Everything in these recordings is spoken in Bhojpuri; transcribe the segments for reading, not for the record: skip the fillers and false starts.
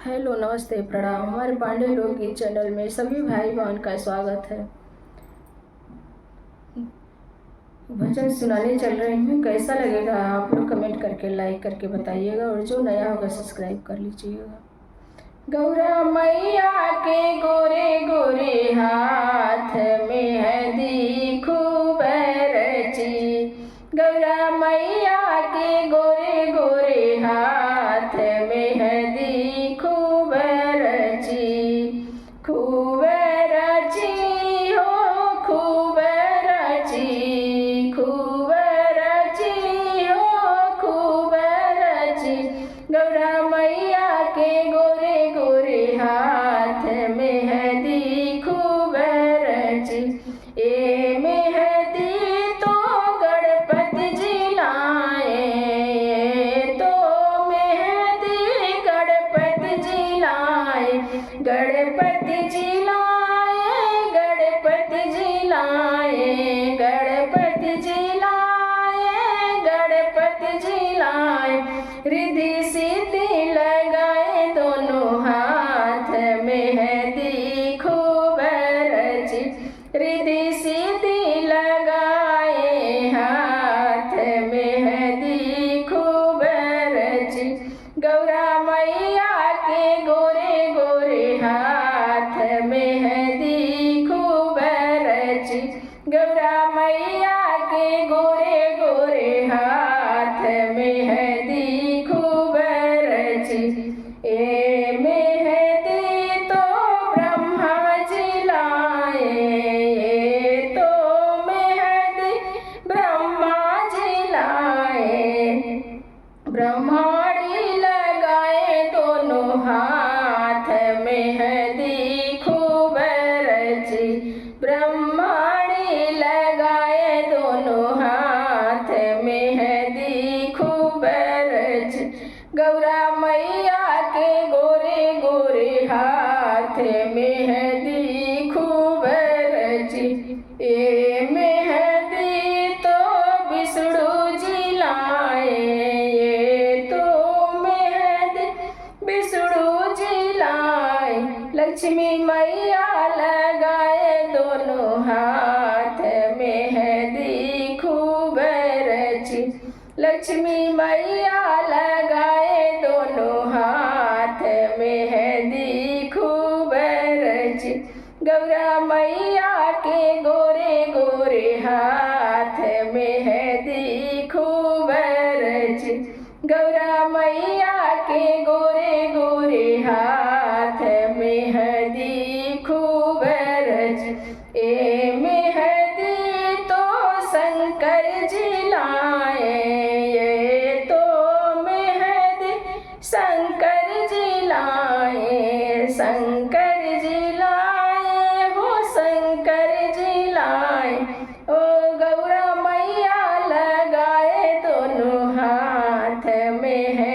हेलो, नमस्ते, प्रणाम। हमारे पांडे लोकगीत चैनल में सभी भाई बहन का स्वागत है। भजन सुनाने चल रही हूँ, कैसा लगेगा आप लोग कमेंट करके लाइक करके बताइएगा, और जो नया होगा सब्सक्राइब कर लीजिएगा। गौरा मैया के गोरे गोरे हाथ में है खूब रची। गौरा मैया के गोरे गोरे हाथ में है खूब रची। खूब रची हो खूब रची, खूब रची हो खूब रची। गौरा मैया के गोरे गोरे हाथ में है खूब रची। ए मेहंदी तो गणपति जी लाए, तो मेहंदी गणपति जी लाए, गणपति जी लाए, गणपति जी लाए, गणपति जी लाए, गणपति जी लाए। रिद्धि सिद्धि लगाए दोनों हाथ में है खूब रची। रिद्धि सिद्धि लगाए हाथ में है खूब रची। गौरा मैया के गोरे गोरे हाथ में है खूब रची। गौरा मैया के गोरे गोरे हाथ में है खूब रची। ए मेहंदी तो ब्रह्मा जी लाए, तो मेहंदी ब्रह्मा जी लाए। ब्रह्माणी लगाए दोनों हाथ में है खूब रची। ब्रह्माणी लगाए दोनों हाथ में है खूब रची। गौरा मैया के गोरे गोरे हाथ में है खूब रची। ए मेहंदी तो विष्णु जी लाए, तो मेहंदी विष्णु जी लाए। लक्ष्मी मैया लगाए दोनों हाथ में है खूब रची। लक्ष्मी मैया लगाए दोनों हाथ में है खूब रची। गौरा मैया के गोरे गोरे हाथ में है खूब रची। गौरा मैया के गोरे गोरे हाथ में है खूब रची। ए मेहंदी तो शंकर जी लाए, तो मेहंदी शंकर जी लाए, शंकर जी लाए हो शंकर जी लाए। ओ गौरा मैया लगाए दोनों हाथ में है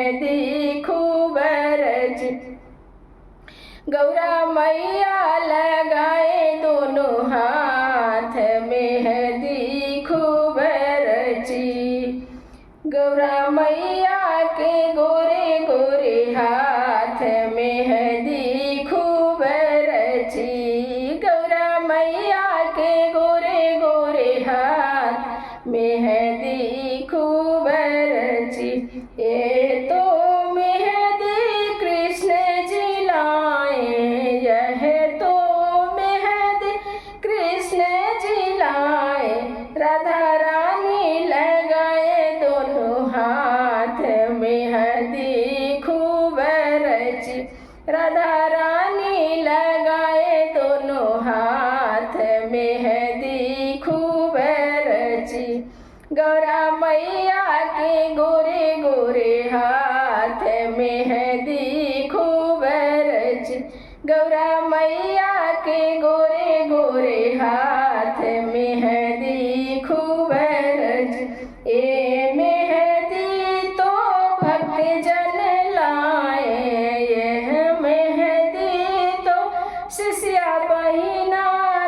खूब रची। गौरा मैया लगाए दोनों हाथ में है खूब रची। गौरा मैया के गोरे गोरे हाथ में है खूब रची। गौरा मैया के गोरे गोरे हाथ में है खूब रची। ए तो मेहंदी कृष्ण जी लाए, यह तो मेहंदी कृष्ण जी लाए। राधा रानी लगाए दोनों हाथ में है खूब रची। राधा रानी लगाए दोनों हाथ में है खूब रची। गौरा मैया के गोरे गोरे हाथ में है खूब रची। गौरा मैया के गोरे गोरे हाथ में है खूब रची। ए मेहंदी तो भक्त जन लाए, यह मेहंदी तो शिष्या बहिना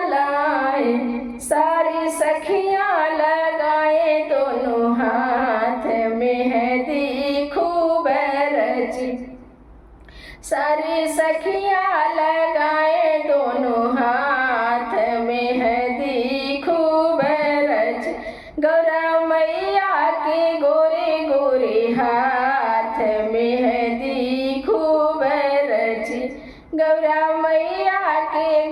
लाए। सारी सखियां लगाए दोनों हाथ में है खूब रची। सारी सखियाँ लगाए दोनों हाथ, मेहंदी खूब रच गौरा मैया के गोरे गोरे हाथ, मेहंदी खूब रच गौरा मैया के